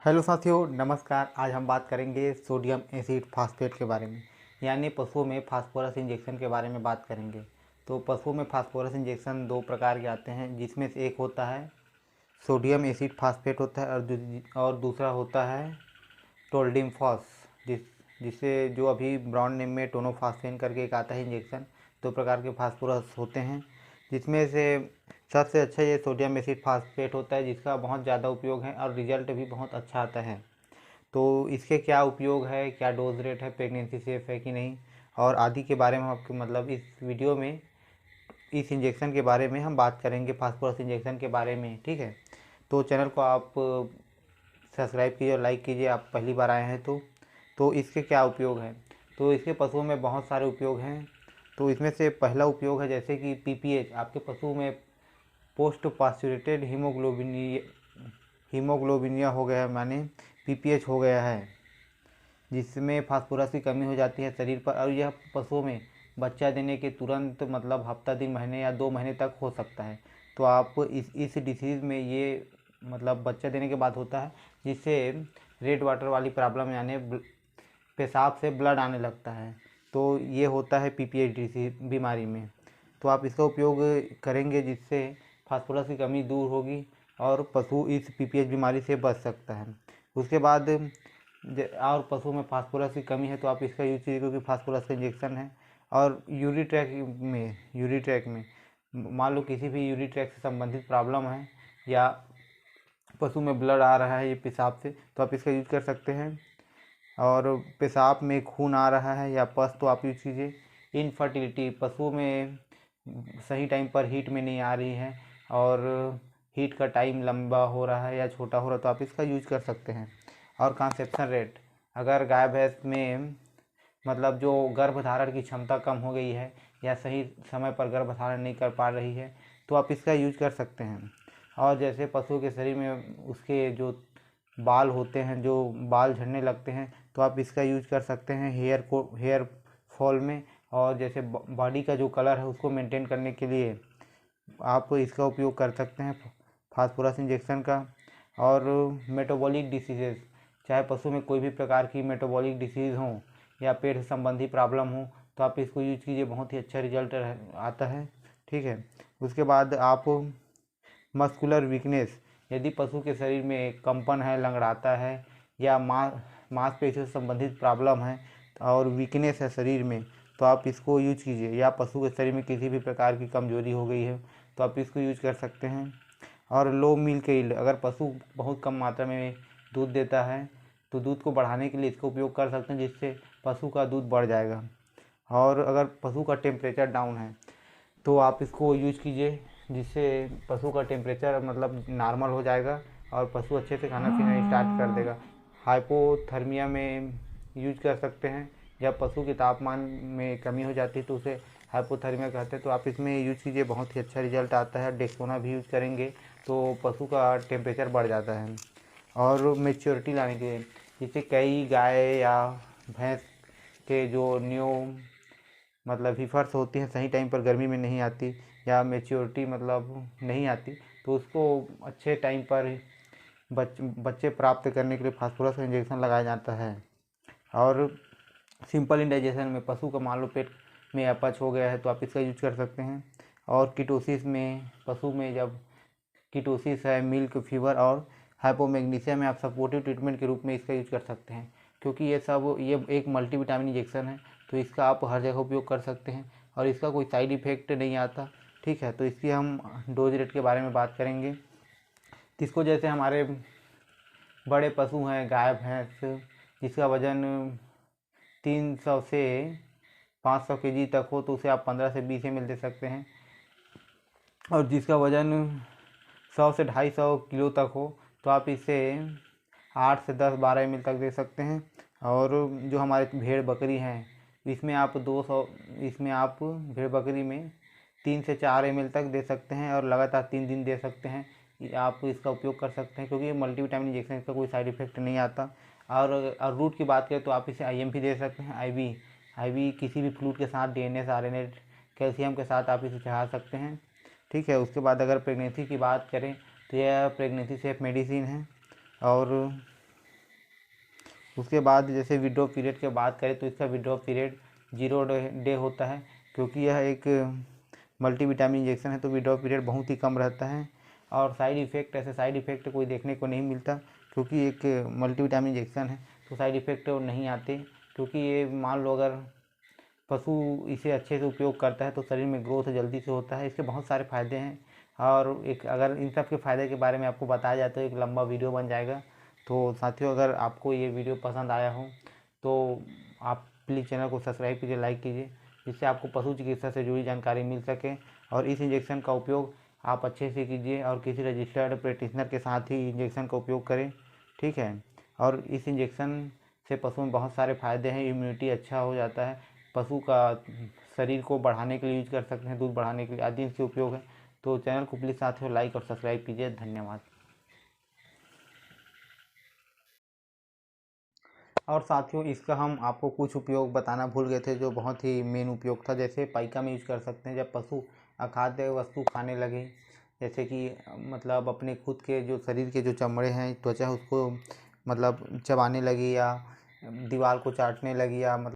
Hello साथियों, नमस्कार। आज हम बात करेंगे सोडियम एसिड फास्फेट के बारे में, यानी पशुओं में फास्फोरस इंजेक्शन के बारे में बात करेंगे। तो पशुओं में फास्फोरस इंजेक्शन दो प्रकार के आते हैं, जिसमें से एक होता है सोडियम एसिड फास्फेट होता है और दूसरा होता है टोल्डिमफॉस, जिसे जो अभी ब्रांड नेम में टोनोफास्फेन करके एक आता है इंजेक्शन। दो प्रकार के फास्फोरस होते हैं, जिसमें से सबसे अच्छा ये सोडियम एसिड फास्फेट होता है, जिसका बहुत ज़्यादा उपयोग है और रिजल्ट भी बहुत अच्छा आता है। तो इसके क्या उपयोग है, क्या डोज रेट है, प्रेगनेंसी सेफ है कि नहीं, और आदि के बारे में हम आपको इस वीडियो में इस इंजेक्शन के बारे में हम बात करेंगे, फास्फोरस इंजेक्शन के बारे में। ठीक है, तो चैनल को आप सब्सक्राइब कीजिए और लाइक कीजिए, आप पहली बार आए हैं तो इसके क्या उपयोग हैं। तो इसके पशुओं में बहुत सारे उपयोग हैं। तो इसमें से पहला उपयोग है जैसे कि पीपीएच, आपके पशु में पोस्ट पास्चुरेटेड हीमोग्लोबिनिया हो गया है, माने पीपीएच हो गया है, जिसमें फास्फोरस की कमी हो जाती है शरीर पर, और यह पशुओं में बच्चा देने के तुरंत हफ्ता दिन महीने या 2 महीने तक हो सकता है। तो आप इस डिसीज़ में ये बच्चा देने के बाद होता है, जिससे रेड वाटर वाली प्रॉब्लम यानी पेशाब से ब्लड आने लगता है। तो ये होता है पीपीएच डिसीज बीमारी में। तो आप इसका उपयोग करेंगे, जिससे फास्फोरस की कमी दूर होगी और पशु इस पीपीएच बीमारी से बच सकता है। उसके बाद और पशु में फास्फोरस की कमी है तो आप इसका यूज कीजिए, क्योंकि फास्फोरस का इंजेक्शन है। और यूरी ट्रैक में मान लो किसी भी यूरी ट्रैक से संबंधित प्रॉब्लम है, या पशु में ब्लड आ रहा है ये पेशाब से, तो आप इसका यूज कर सकते हैं। और पेशाब में खून आ रहा है या पस, तो आप यूज कीजिए। इनफर्टिलिटी, पशुओं में सही टाइम पर हीट में नहीं आ रही है और हीट का टाइम लंबा हो रहा है या छोटा हो रहा है, तो आप इसका यूज कर सकते हैं। और कंसेप्शन रेट, अगर गाय भैंस में जो गर्भधारण की क्षमता कम हो गई है या सही समय पर गर्भधारण नहीं कर पा रही है, तो आप इसका यूज कर सकते हैं। और जैसे पशु के शरीर में उसके जो बाल होते हैं, जो बाल झड़ने लगते हैं, तो आप इसका यूज कर सकते हैं हेयर फॉल में। और जैसे बॉडी का जो कलर है उसको मेंटेन करने के लिए आप इसका उपयोग कर सकते हैं, फास्फोरस इंजेक्शन का। और मेटाबॉलिक डिसीजेस, चाहे पशु में कोई भी प्रकार की मेटाबॉलिक डिसीज़ हो या पेट संबंधी प्रॉब्लम हो, तो आप इसको यूज कीजिए, बहुत ही अच्छा रिजल्ट आता है। ठीक है, उसके बाद आप मस्कुलर वीकनेस, यदि पशु के शरीर में कंपन है, लंगड़ाता है, या मांसपेशियों से संबंधित प्रॉब्लम है और वीकनेस है शरीर में, तो आप इसको यूज कीजिए। या पशु के शरीर में किसी भी प्रकार की कमजोरी हो गई है, तो आप इसको यूज कर सकते हैं। और लो मिल्क यील्ड, अगर पशु बहुत कम मात्रा में दूध देता है तो दूध को बढ़ाने के लिए इसका उपयोग कर सकते हैं, जिससे पशु का दूध बढ़ जाएगा। और अगर पशु का टेम्परेचर डाउन है तो आप इसको यूज कीजिए, जिससे पशु का टेम्परेचर नॉर्मल हो जाएगा और पशु अच्छे से खाना पीना स्टार्ट कर देगा। हाइपोथर्मिया में यूज कर सकते हैं, जब पशु के तापमान में कमी हो जाती है तो उसे हाइपोथर्मिया कहते हैं। तो आप इसमें यूज कीजिए, बहुत ही अच्छा रिजल्ट आता है। डेक्सोना भी यूज करेंगे तो पशु का टेम्परेचर बढ़ जाता है। और मेच्योरिटी लाने के लिए, जैसे कई गाय या भैंस के जो न्यू हीफर्स होती हैं सही टाइम पर गर्मी में नहीं आती, या मेच्योरिटी नहीं आती, तो उसको अच्छे टाइम पर बच्चे प्राप्त करने के लिए फास्फोरस का इंजेक्शन लगाया जाता है। और सिंपल इंडाइजेशन में, पशु का मान लो पेट में अपच हो गया है तो आप इसका यूज कर सकते हैं। और कीटोसिस में, पशु में जब कीटोसिस है, मिल्क फीवर और हाइपोमैग्नीसिया में आप सपोर्टिव ट्रीटमेंट के रूप में इसका यूज कर सकते हैं, क्योंकि ये एक मल्टीविटामिन इंजेक्शन है, तो इसका आप हर जगह उपयोग कर सकते हैं और इसका कोई साइड इफेक्ट नहीं आता। ठीक है, तो इसकी हम डोज रेट के बारे में बात करेंगे। इसको जैसे हमारे बड़े पशु हैं गाय भैंस, जिसका वजन 300 से 500 केजी तक हो, तो उसे आप 15 से 20 ml दे सकते हैं। और जिसका वजन 100 से 250 किलो तक हो, तो आप इसे 8 से 10-12 ml तक दे सकते हैं। और जो हमारे भेड़ बकरी हैं, इसमें आप भेड़ बकरी में 3 से 4 ml तक दे सकते हैं और लगातार 3 दिन दे सकते हैं। आप इसका उपयोग कर सकते हैं, क्योंकि ये मल्टीविटामिन इंजेक्शन, इसका कोई साइड इफेक्ट नहीं आता। और रूट की बात करें तो आप इसे आईएम भी दे सकते हैं, आईवी किसी भी फ्लूइड के साथ, डीएनएस आरएनए कैल्शियम के साथ आप इसे चढ़ा सकते हैं। ठीक है, उसके बाद अगर प्रेगनेंसी की बात करें तो यह प्रेगनेंसी सेफ मेडिसिन है। और उसके बाद जैसे विड्रॉ पीरियड की बात करें तो इसका विड्रॉ पीरियड 0 डे होता है, क्योंकि यह एक मल्टीविटामिन इंजेक्शन है तो विड्रॉ पीरियड बहुत ही कम रहता है। और ऐसे साइड इफ़ेक्ट कोई देखने को नहीं मिलता, क्योंकि एक मल्टीविटामिन इंजेक्शन है तो साइड इफ़ेक्ट नहीं आते, क्योंकि ये मान लो अगर पशु इसे अच्छे से उपयोग करता है तो शरीर में ग्रोथ जल्दी से होता है। इसके बहुत सारे फ़ायदे हैं, और एक अगर इन सब के फ़ायदे के बारे में आपको बताया जाए तो एक लंबा वीडियो बन जाएगा। तो साथियों, अगर आपको ये वीडियो पसंद आया हो तो आप प्लीज़ चैनल को सब्सक्राइब कीजिए, लाइक कीजिए, जिससे आपको पशु चिकित्सा से जुड़ी जानकारी मिल सके। और इस इंजेक्शन का उपयोग आप अच्छे से कीजिए और किसी रजिस्टर्ड प्रैक्टिशनर के साथ ही इंजेक्शन का उपयोग करें, ठीक है। और इस इंजेक्शन से पशु में बहुत सारे फ़ायदे हैं। इम्यूनिटी अच्छा हो जाता है, पशु का शरीर को बढ़ाने के लिए यूज कर सकते हैं, दूध बढ़ाने के लिए आदि इसके उपयोग है। तो चैनल को प्लीज़ साथियों लाइक और सब्सक्राइब कीजिए। धन्यवाद। और साथियों, इसका हम आपको कुछ उपयोग बताना भूल गए थे जो बहुत ही मेन उपयोग था। जैसे पाइका में यूज कर सकते हैं जब पशु अखाद्य वस्तु खाने लगे, जैसे कि मतलब अपने खुद के जो शरीर के जो चमड़े हैं, त्वचा उसको मतलब चबाने लगी, या दीवार को चाटने लगी, या मतलब